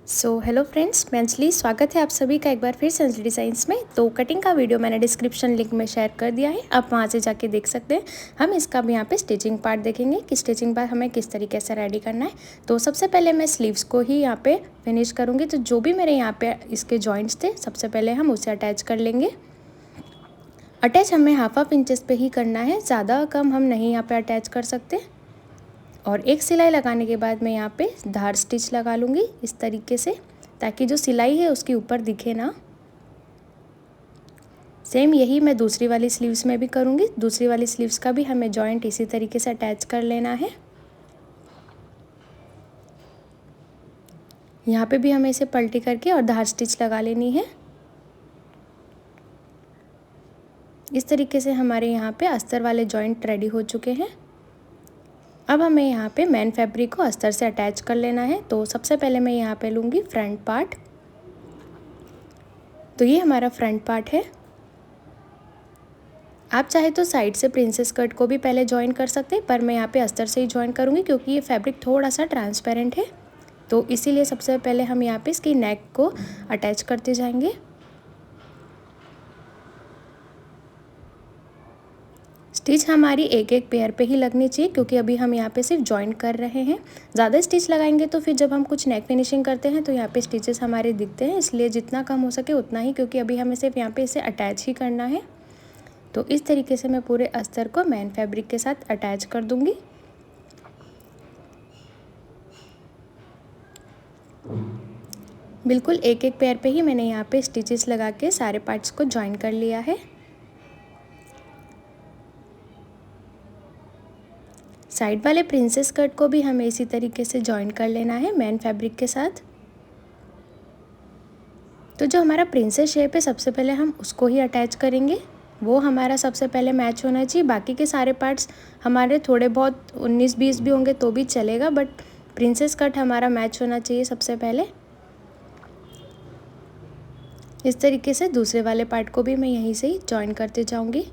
Hello friends, मैं अंजलि। स्वागत है आप सभी का एक बार फिर से अंजलि डिज़ाइंस में। तो कटिंग का वीडियो मैंने डिस्क्रिप्शन लिंक में शेयर कर दिया है, आप वहां से जाके देख सकते हैं। हम इसका भी यहाँ पे स्टिचिंग पार्ट देखेंगे कि स्टिचिंग पार्ट हमें किस तरीके से रेडी करना है। तो सबसे पहले मैं स्लीव्स को ही यहाँ पे फिनिश करूँगी। तो जो भी मेरे यहाँ पे इसके जॉइंट्स थे, सबसे पहले हम उसे अटैच कर लेंगे। अटैच हमें हाफ इंचेस पे ही करना है, ज़्यादा कम हम नहीं यहाँ पे अटैच कर सकते। और एक सिलाई लगाने के बाद मैं यहाँ पे धार स्टिच लगा लूँगी इस तरीके से, ताकि जो सिलाई है उसके ऊपर दिखे ना। सेम यही मैं दूसरी वाली स्लीव्स में भी करूँगी। दूसरी वाली स्लीव्स का भी हमें जॉइंट इसी तरीके से अटैच कर लेना है। यहाँ पे भी हमें इसे पलटी करके और धार स्टिच लगा लेनी है। इस तरीके से हमारे यहाँ पे अस्तर वाले जॉइंट रेडी हो चुके हैं। अब हमें यहाँ पे मेन फैब्रिक को अस्तर से अटैच कर लेना है। तो सबसे पहले मैं यहाँ पे लूँगी फ्रंट पार्ट। तो ये हमारा फ्रंट पार्ट है। आप चाहे तो साइड से प्रिंसेस कट को भी पहले ज्वाइन कर सकते हैं, पर मैं यहाँ पे अस्तर से ही ज्वाइन करूँगी क्योंकि ये फैब्रिक थोड़ा सा ट्रांसपेरेंट है। तो इसीलिए सबसे पहले हम यहाँ पे इसकी नेक को अटैच करते जाएंगे। स्टिच हमारी एक एक पेयर पे ही लगनी चाहिए, क्योंकि अभी हम यहाँ पे सिर्फ जॉइन कर रहे हैं। ज़्यादा स्टिच लगाएंगे तो फिर जब हम कुछ नेक फिनिशिंग करते हैं तो यहाँ पे स्टिचेस हमारे दिखते हैं, इसलिए जितना कम हो सके उतना ही, क्योंकि अभी हमें सिर्फ यहाँ पे इसे अटैच ही करना है। तो इस तरीके से मैं पूरे अस्तर को मेन फैब्रिक के साथ अटैच कर दूँगी। बिल्कुल एक एक पेयर पे ही मैंने यहाँ पे स्टिचेस लगा के सारे पार्ट्स को ज्वाइन कर लिया है। साइड वाले प्रिंसेस कट को भी हमें इसी तरीके से ज्वाइन कर लेना है मेन फैब्रिक के साथ। तो जो हमारा प्रिंसेस शेप है, सबसे पहले हम उसको ही अटैच करेंगे। वो हमारा सबसे पहले मैच होना चाहिए। बाकी के सारे पार्ट्स हमारे थोड़े बहुत 19-20 भी होंगे तो भी चलेगा, बट प्रिंसेस कट हमारा मैच होना चाहिए सबसे पहले। इस तरीके से दूसरे वाले पार्ट को भी मैं यहीं से ही ज्वाइन करते जाऊंगी।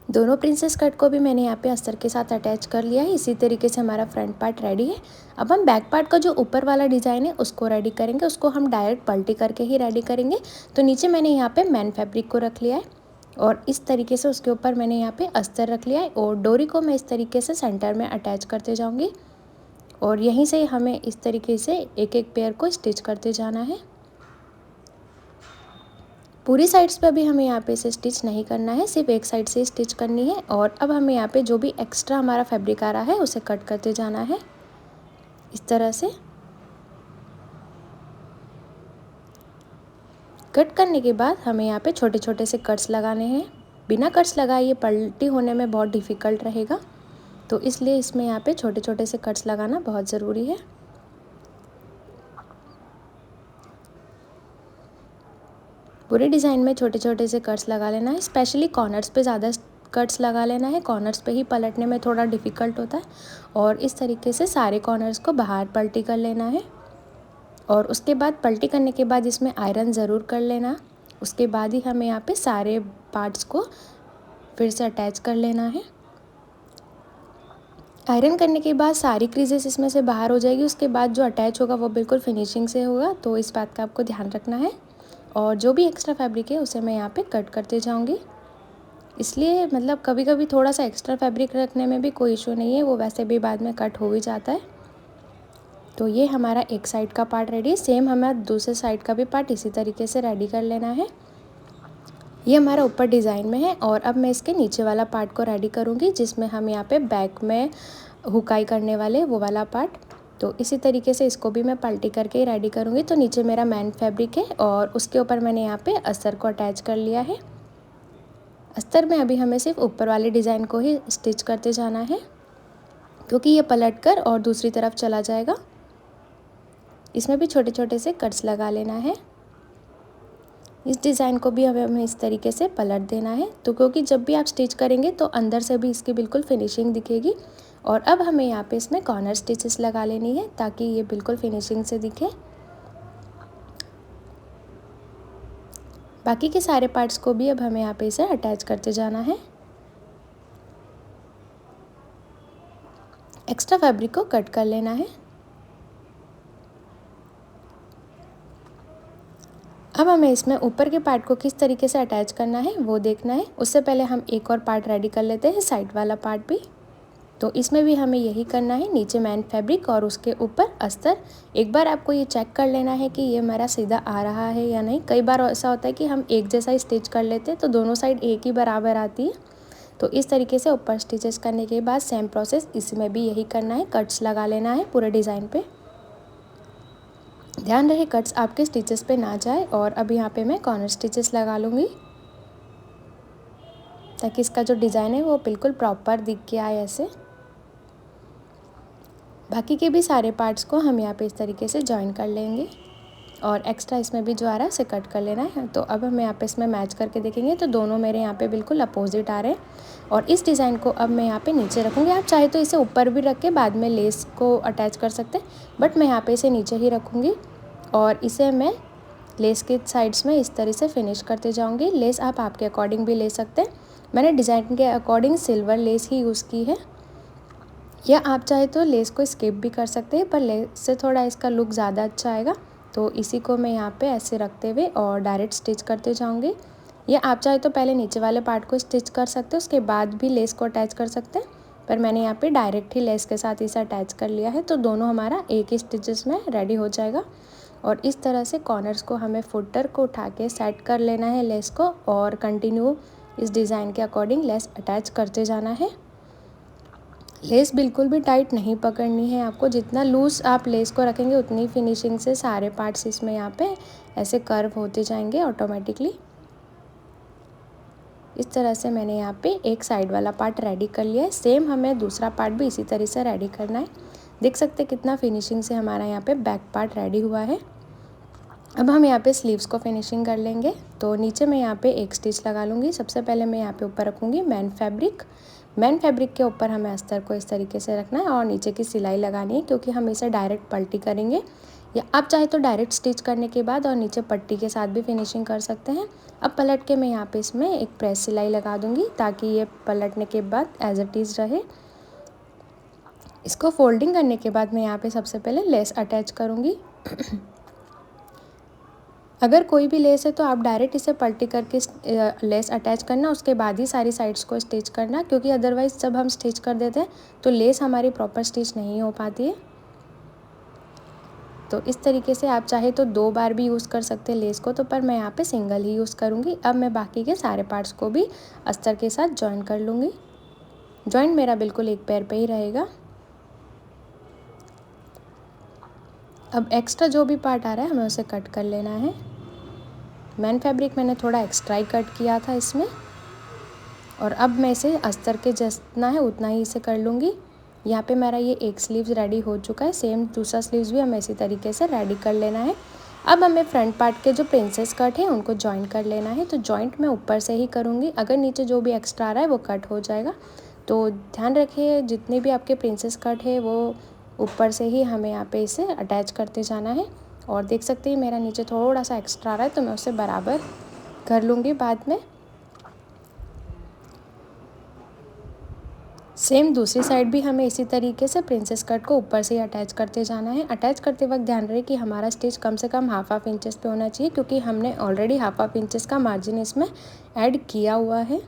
दोनों प्रिंसेस कट को भी मैंने यहाँ पे अस्तर के साथ अटैच कर लिया है। इसी तरीके से हमारा फ्रंट पार्ट रेडी है। अब हम बैक पार्ट का जो ऊपर वाला डिज़ाइन है उसको रेडी करेंगे। उसको हम डायरेक्ट पलटी करके ही रेडी करेंगे। तो नीचे मैंने यहाँ पे मेन फैब्रिक को रख लिया है और इस तरीके से उसके ऊपर मैंने यहाँ पे अस्तर रख लिया है और डोरी को मैं इस तरीके से सेंटर में अटैच करते जाऊँगी और यहीं से हमें इस तरीके से एक एक पेयर को स्टिच करते जाना है। पूरी साइड्स पे भी हमें यहाँ पे इसे स्टिच नहीं करना है, सिर्फ एक साइड से स्टिच करनी है। और अब हमें यहाँ पे जो भी एक्स्ट्रा हमारा फैब्रिक आ रहा है उसे कट करते जाना है इस तरह से। कट करने के बाद हमें यहाँ पे छोटे छोटे से कट्स लगाने हैं। बिना कट्स लगाए ये पलटी होने में बहुत डिफ़िकल्ट रहेगा, तो इसलिए इसमें यहाँ पे छोटे छोटे से कट्स लगाना बहुत ज़रूरी है। पूरे डिज़ाइन में छोटे छोटे से कट्स लगा लेना है। स्पेशली कॉर्नर्स पे ज़्यादा कट्स लगा लेना है। कॉर्नर्स पे ही पलटने में थोड़ा डिफ़िकल्ट होता है। और इस तरीके से सारे कॉर्नर्स को बाहर पलटी कर लेना है और उसके बाद पलटी करने के बाद इसमें आयरन ज़रूर कर लेना। उसके बाद ही हमें यहाँ पे सारे पार्ट्स को फिर से अटैच कर लेना है। आयरन करने के बाद सारी क्रीजेस इसमें से बाहर हो जाएगी। उसके बाद जो अटैच होगा वो बिल्कुल फिनिशिंग से होगा, तो इस बात का आपको ध्यान रखना है। और जो भी एक्स्ट्रा फैब्रिक है उसे मैं यहाँ पे कट करते जाऊँगी। इसलिए मतलब कभी कभी थोड़ा सा एक्स्ट्रा फैब्रिक रखने में भी कोई इशू नहीं है, वो वैसे भी बाद में कट हो ही जाता है। तो ये हमारा एक साइड का पार्ट रेडी है। सेम हमें दूसरे साइड का भी पार्ट इसी तरीके से रेडी कर लेना है। ये हमारा ऊपर डिज़ाइन में है और अब मैं इसके नीचे वाला पार्ट को रेडी करूँगी, जिसमें हम यहाँ पे बैक में हुकाई करने वाले वो वाला पार्ट। तो इसी तरीके से इसको भी मैं पलटी करके ही रेडी करूँगी। तो नीचे मेरा मेन फैब्रिक है और उसके ऊपर मैंने यहाँ पे अस्तर को अटैच कर लिया है। अस्तर में अभी हमें सिर्फ ऊपर वाले डिज़ाइन को ही स्टिच करते जाना है, क्योंकि ये पलट कर और दूसरी तरफ चला जाएगा। इसमें भी छोटे छोटे से कट्स लगा लेना है। इस डिज़ाइन को भी हमें इस तरीके से पलट देना है, तो क्योंकि जब भी आप स्टिच करेंगे तो अंदर से भी इसकी बिल्कुल फिनिशिंग दिखेगी और अब हमें यहाँ पे इसमें कॉर्नर स्टिचेस लगा लेनी है ताकि ये बिल्कुल फिनिशिंग से दिखे। बाकी के सारे पार्ट्स को भी अब हमें यहाँ पे इसे अटैच करते जाना है। एक्स्ट्रा फैब्रिक को कट कर लेना है। अब हमें इसमें ऊपर के पार्ट को किस तरीके से अटैच करना है वो देखना है। उससे पहले हम एक और पार्ट रेडी कर लेते हैं, साइड वाला पार्ट भी। तो इसमें भी हमें यही करना है, नीचे मैन फैब्रिक और उसके ऊपर अस्तर। एक बार आपको ये चेक कर लेना है कि ये मेरा सीधा आ रहा है या नहीं। कई बार ऐसा होता है कि हम एक जैसा स्टिच कर लेते हैं तो दोनों साइड एक ही बराबर आती है। तो इस तरीके से ऊपर स्टिचेस करने के बाद सेम प्रोसेस इसमें भी यही करना है, कट्स लगा लेना है पूरे डिज़ाइन पे। ध्यान रहे कट्स आपके स्टिचेस पे ना जाए। और अब यहाँ पे मैं कॉर्नर स्टिचेस लगा लूँगी ताकि इसका जो डिज़ाइन है वो बिल्कुल प्रॉपर दिख के आए ऐसे। बाकी के भी सारे पार्ट्स को हम यहाँ पे इस तरीके से जॉइन कर लेंगे और एक्स्ट्रा इसमें भी जो आ रहा है उसे कट कर लेना है। तो अब हम यहाँ पे इसमें मैच करके देखेंगे तो दोनों मेरे यहाँ पे बिल्कुल अपोजिट आ रहे हैं। और इस डिज़ाइन को अब मैं यहाँ पे नीचे रखूँगी। आप चाहे तो इसे ऊपर भी रख के बाद में लेस को अटैच कर सकते हैं, बट मैं यहाँ पे इसे नीचे ही रखूँगी और इसे मैं लेस के साइड्स में इस तरह से फिनिश करते जाऊँगी। लेस आप आपके अकॉर्डिंग भी ले सकते हैं। मैंने डिज़ाइन के अकॉर्डिंग सिल्वर लेस ही यूज़ की है, या आप चाहे तो लेस को स्किप भी कर सकते हैं, पर लेस से थोड़ा इसका लुक ज़्यादा अच्छा आएगा। तो इसी को मैं यहाँ पे ऐसे रखते हुए और डायरेक्ट स्टिच करते जाऊँगी। या आप चाहे तो पहले नीचे वाले पार्ट को स्टिच कर सकते हैं, उसके बाद भी लेस को अटैच कर सकते हैं, पर मैंने यहाँ पे डायरेक्ट ही लेस के साथ इसे अटैच कर लिया है। तो दोनों हमारा एक ही स्टिचेस में रेडी हो जाएगा। और इस तरह से कॉर्नर्स को हमें फुटर को उठा के सेट कर लेना है लेस को, और कंटिन्यू इस डिज़ाइन के अकॉर्डिंग लेस अटैच करते जाना है। लेस बिल्कुल भी टाइट नहीं पकड़नी है आपको। जितना लूज़ आप लेस को रखेंगे उतनी फिनिशिंग से सारे पार्ट्स इसमें यहाँ पे ऐसे कर्व होते जाएंगे ऑटोमेटिकली। इस तरह से मैंने यहाँ पे एक साइड वाला पार्ट रेडी कर लिया है। सेम हमें दूसरा पार्ट भी इसी तरह से रेडी करना है। देख सकते हैं कितना फिनिशिंग से हमारा यहाँ पे बैक पार्ट रेडी हुआ है। अब हम यहाँ पे स्लीव्स को फिनिशिंग कर लेंगे। तो नीचे मैं यहाँ पे एक स्टिच लगा लूँगी। सबसे पहले मैं यहाँ पे ऊपर रखूँगी मैन फैब्रिक के ऊपर हमें अस्तर को इस तरीके से रखना है और नीचे की सिलाई लगानी है, क्योंकि हम इसे डायरेक्ट पल्टी करेंगे। या आप चाहे तो डायरेक्ट स्टिच करने के बाद और नीचे पट्टी के साथ भी फिनिशिंग कर सकते हैं। अब पलट के मैं यहाँ पे इसमें एक प्रेस सिलाई लगा दूँगी ताकि ये पलटने के बाद एज इट इज़ रहे। इसको फोल्डिंग करने के बाद मैं यहाँ पे सबसे पहले लेस अटैच करूँगी। अगर कोई भी लेस है तो आप डायरेक्ट इसे पल्टी करके लेस अटैच करना, उसके बाद ही सारी साइड्स को स्टिच करना, क्योंकि अदरवाइज़ जब हम स्टिच कर देते हैं तो लेस हमारी प्रॉपर स्टिच नहीं हो पाती है। तो इस तरीके से आप चाहे तो 2 बार भी यूज़ कर सकते हैं लेस को, तो पर मैं यहाँ पे सिंगल ही यूज़ करूँगी। अब मैं बाकी के सारे पार्ट्स को भी अस्तर के साथ जॉइन कर लूँगी। जॉइंट मेरा बिल्कुल एक पैर पे ही रहेगा। अब एक्स्ट्रा जो भी पार्ट आ रहा है हमें उसे कट कर लेना है। मैन फैब्रिक मैंने थोड़ा एक्स्ट्रा ही कट किया था इसमें, और अब मैं इसे अस्तर के जितना है उतना ही इसे कर लूँगी। यहाँ पे मेरा ये एक स्लीव्स रेडी हो चुका है। सेम दूसरा स्लीव्स भी हमें इसी तरीके से रेडी कर लेना है। अब हमें फ्रंट पार्ट के जो प्रिंसेस कट हैं उनको जॉइन कर लेना है। तो जॉइंट मैं ऊपर से ही करूँगी, अगर नीचे जो भी एक्स्ट्रा आ रहा है वो कट हो जाएगा। तो ध्यान रखिए जितने भी आपके प्रिंसेस कट है वो ऊपर से ही हमें यहाँ पे इसे अटैच करते जाना है। और देख सकते हैं मेरा नीचे थोड़ा सा एक्स्ट्रा आ रहा है तो मैं उसे बराबर कर लूँगी बाद में। सेम दूसरी साइड भी हमें इसी तरीके से प्रिंसेस कट को ऊपर से ही अटैच करते जाना है। अटैच करते वक्त ध्यान रहे कि हमारा स्टिच कम से कम हाफ इंचेस पे होना चाहिए, क्योंकि हमने ऑलरेडी हाफ इंचेस का मार्जिन इसमें ऐड किया हुआ है।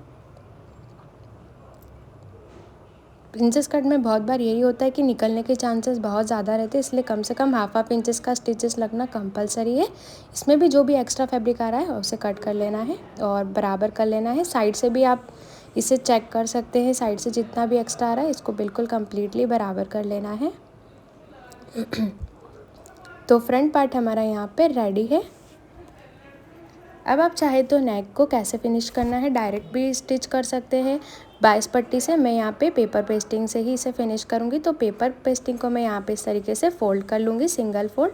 प्रिंसेस कट में बहुत बार यही होता है कि निकलने के चांसेस बहुत ज़्यादा रहते हैं, इसलिए कम से कम हाफ इंचेस का स्टिचेस लगना कंपलसरी है। इसमें भी जो भी एक्स्ट्रा फैब्रिक आ रहा है उसे कट कर लेना है और बराबर कर लेना है। साइड से भी आप इसे चेक कर सकते हैं, साइड से जितना भी एक्स्ट्रा आ रहा है इसको बिल्कुल कम्प्लीटली बराबर कर लेना है। तो फ्रंट पार्ट हमारा यहाँ पे रेडी है। अब आप चाहे तो नेक को कैसे फिनिश करना है डायरेक्ट भी स्टिच कर सकते हैं 22 पट्टी से। मैं यहाँ पे पेपर पेस्टिंग से ही इसे फिनिश करूँगी। तो पेपर पेस्टिंग को मैं यहाँ पे इस तरीके से फोल्ड कर लूँगी, सिंगल फोल्ड,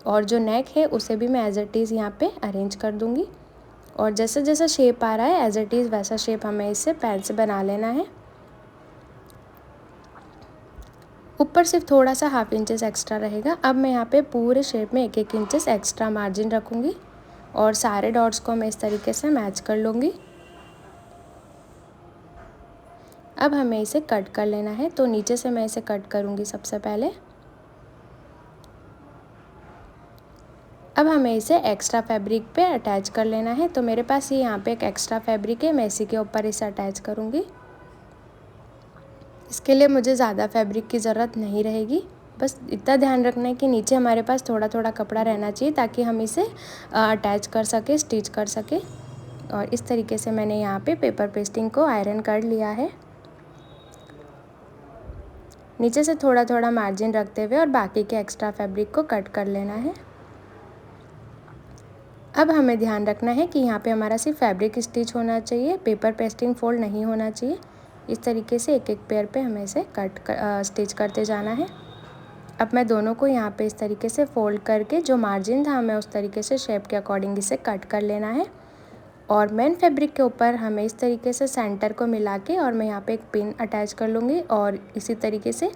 और जो नेक है उसे भी मैं एज इट इज़ यहाँ पे अरेंज कर दूँगी। और जैसे जैसा शेप आ रहा है एज इट इज़ वैसा शेप हमें इसे पेन से बना लेना है। ऊपर सिर्फ थोड़ा सा 1/2 इंचेस एक्स्ट्रा रहेगा। अब मैं यहाँ पे पूरे शेप में 1-1 इंचेस एक्स्ट्रा मार्जिन रखूँगी और सारे डॉट्स को मैं इस तरीके से मैच कर लूँगी। अब हमें इसे कट कर लेना है, तो नीचे से मैं इसे कट करूँगी सबसे पहले। अब हमें इसे एक्स्ट्रा फैब्रिक पे अटैच कर लेना है, तो मेरे पास ये यहाँ पे एक एक्स्ट्रा फैब्रिक है, मैं इसी के ऊपर इसे अटैच करूँगी। इसके लिए मुझे ज़्यादा फैब्रिक की ज़रूरत नहीं रहेगी, बस इतना ध्यान रखना है कि नीचे हमारे पास थोड़ा थोड़ा कपड़ा रहना चाहिए ताकि हम इसे अटैच कर सके, स्टिच कर सके। और इस तरीके से मैंने यहाँ पे पेपर पेस्टिंग को आयरन कर लिया है। नीचे से थोड़ा थोड़ा मार्जिन रखते हुए और बाकी के एक्स्ट्रा फैब्रिक को कट कर लेना है। अब हमें ध्यान रखना है कि यहाँ पे हमारा सिर्फ फैब्रिक स्टिच होना चाहिए, पेपर पेस्टिंग फोल्ड नहीं होना चाहिए। इस तरीके से एक एक पेयर पे हमें इसे स्टिच करते जाना है। अब मैं दोनों को यहाँ पे इस तरीके से फोल्ड करके जो मार्जिन था हमें उस तरीके से शेप के अकॉर्डिंग इसे कट कर लेना है। और मेन फैब्रिक के ऊपर हमें इस तरीके से सेंटर को मिला के और मैं यहाँ पे एक पिन अटैच कर लूँगी और इसी तरीके से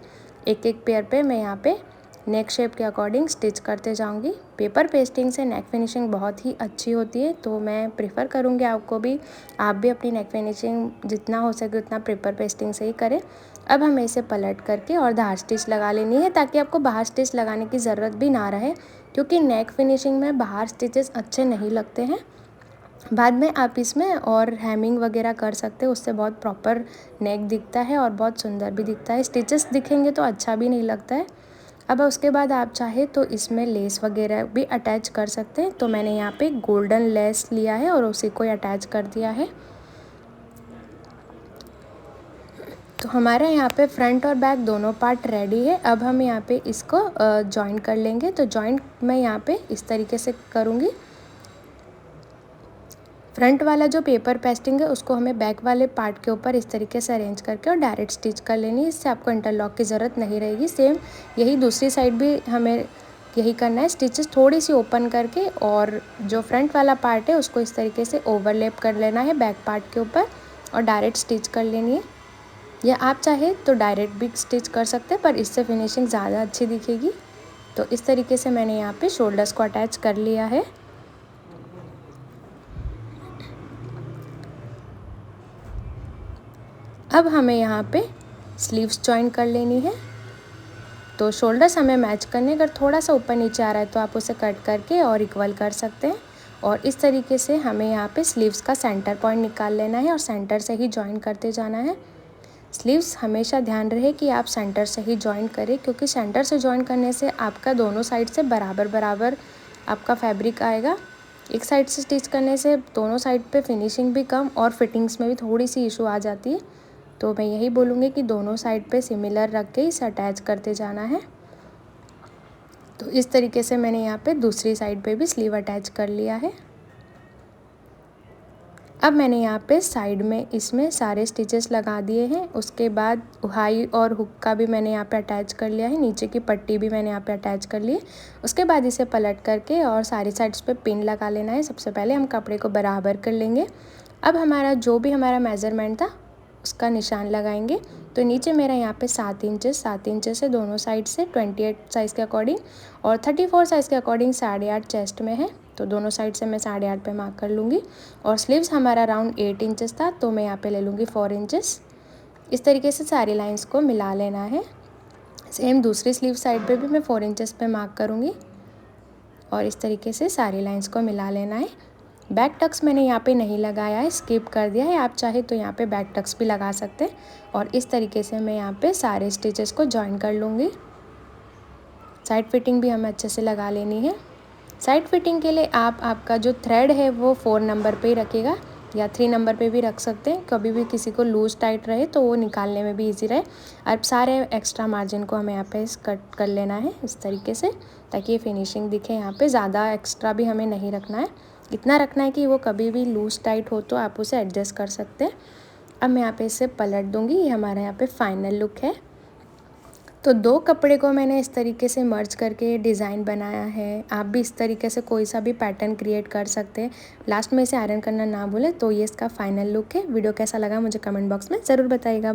एक एक पेयर पे मैं यहाँ पे नेक शेप के अकॉर्डिंग स्टिच करते जाऊंगी। पेपर पेस्टिंग से नेक फिनिशिंग बहुत ही अच्छी होती है, तो मैं प्रेफर करूँगी आप भी अपनी नेक फिनिशिंग जितना हो सके उतना पेपर पेस्टिंग से ही करें। अब हमें इसे पलट करके और धार स्टिच लगा लेनी है ताकि आपको बाहर स्टिच लगाने की ज़रूरत भी ना रहे, क्योंकि नेक फिनिशिंग में बाहर स्टिचेस अच्छे नहीं लगते हैं। बाद में आप इसमें और हैमिंग वगैरह कर सकते हो, उससे बहुत प्रॉपर नेक दिखता है और बहुत सुंदर भी दिखता है। स्टिचेस दिखेंगे तो अच्छा भी नहीं लगता है। अब उसके बाद आप चाहे तो इसमें लेस वगैरह भी अटैच कर सकते हैं, तो मैंने यहाँ पे गोल्डन लेस लिया है और उसी को अटैच कर दिया है। तो हमारा यहाँ पे फ्रंट और बैक दोनों पार्ट रेडी है। अब हम यहाँ पे इसको जॉइन कर लेंगे। तो जॉइंट मैं यहाँ पे इस तरीके से करूँगी। फ्रंट वाला जो पेपर पेस्टिंग है उसको हमें बैक वाले पार्ट के ऊपर इस तरीके से अरेंज करके और डायरेक्ट स्टिच कर लेनी है। इससे आपको इंटरलॉक की ज़रूरत नहीं रहेगी। सेम यही दूसरी साइड भी हमें यही करना है। स्टिचेस थोड़ी सी ओपन करके और जो फ्रंट वाला पार्ट है उसको इस तरीके से ओवरलैप कर लेना है बैक पार्ट के ऊपर और डायरेक्ट स्टिच कर लेनी है। या आप चाहे तो डायरेक्ट भी स्टिच कर सकते हैं, पर इससे फिनिशिंग ज़्यादा अच्छी दिखेगी। तो इस तरीके से मैंने यहाँ पे शोल्डर्स को अटैच कर लिया है। अब हमें यहाँ पे स्लीव्स जॉइन कर लेनी है। तो शोल्डर्स हमें मैच करने, अगर थोड़ा सा ऊपर नीचे आ रहा है तो आप उसे कट करके और इक्वल कर सकते हैं। और इस तरीके से हमें यहाँ पे स्लीव्स का सेंटर पॉइंट निकाल लेना है और सेंटर से ही जॉइन करते जाना है। स्लीव्स हमेशा ध्यान रहे कि आप सेंटर से ही जॉइन करें, क्योंकि सेंटर से जॉइन करने से आपका दोनों साइड से बराबर आपका फैब्रिक आएगा। एक साइड से स्टिच करने से दोनों साइड पे फिनिशिंग भी कम और फिटिंग्स में भी थोड़ी सी इशू आ जाती है। तो मैं यही बोलूँगी कि दोनों साइड पे सिमिलर रख के इसे अटैच करते जाना है। तो इस तरीके से मैंने यहाँ पे दूसरी साइड पे भी स्लीव अटैच कर लिया है। अब मैंने यहाँ पे साइड में इसमें सारे स्टिचेस लगा दिए हैं। उसके बाद हाई और हुक का भी मैंने यहाँ पे अटैच कर लिया है, नीचे की पट्टी भी मैंने यहाँ पे अटैच कर ली है। उसके बाद इसे पलट करके और सारी साइड्स पे पिन लगा लेना है। सबसे पहले हम कपड़े को बराबर कर लेंगे। अब जो भी हमारा मेज़रमेंट था उसका निशान लगाएंगे। तो नीचे मेरा यहाँ पे 7 इंचेस है दोनों साइड से 28 साइज़ के अकॉर्डिंग, और 34 साइज़ के अकॉर्डिंग 8.5 चेस्ट में है। तो दोनों साइड से मैं 8.5 पे मार्क कर लूँगी। और स्लीव्स हमारा अराउंड 8 इंचेस था, तो मैं यहाँ पे ले लूँगी 4 इंचेस। इस तरीके से सारी लाइंस को मिला लेना है। सेम दूसरी स्लीव साइड पे भी मैं 4 इंचेस पे मार्क करूँगी और इस तरीके से सारी लाइंस को मिला लेना है। बैक टक्स मैंने यहाँ पे नहीं लगाया है, स्किप कर दिया है। आप चाहे तो यहाँ पे बैक टक्स भी लगा सकते हैं। और इस तरीके से मैं यहाँ पे सारे स्टिचेस को जॉइन कर लूँगी। साइड फिटिंग भी हमें अच्छे से लगा लेनी है। साइड फिटिंग के लिए आपका जो थ्रेड है वो 4 नंबर पे ही रखिएगा या 3 नंबर पे भी रख सकते हैं। कभी भी किसी को लूज़ टाइट रहे तो वो निकालने में भी इजी रहे। अब सारे एक्स्ट्रा मार्जिन को हमें यहाँ पे कट कर लेना है इस तरीके से, ताकि ये फिनिशिंग दिखे। यहाँ पे ज़्यादा एक्स्ट्रा भी हमें नहीं रखना है, इतना रखना है कि वो कभी भी लूज़ टाइट हो तो आप उसे एडजस्ट कर सकते हैं। अब मैं यहाँ पे इसे पलट दूँगी। ये हमारा यहाँ पे फाइनल लुक है। तो 2 कपड़े को मैंने इस तरीके से मर्ज करके डिज़ाइन बनाया है। आप भी इस तरीके से कोई सा भी पैटर्न क्रिएट कर सकते हैं। लास्ट में इसे आयरन करना ना भूलें। तो ये इसका फाइनल लुक है। वीडियो कैसा लगा मुझे कमेंट बॉक्स में ज़रूर बताइएगा।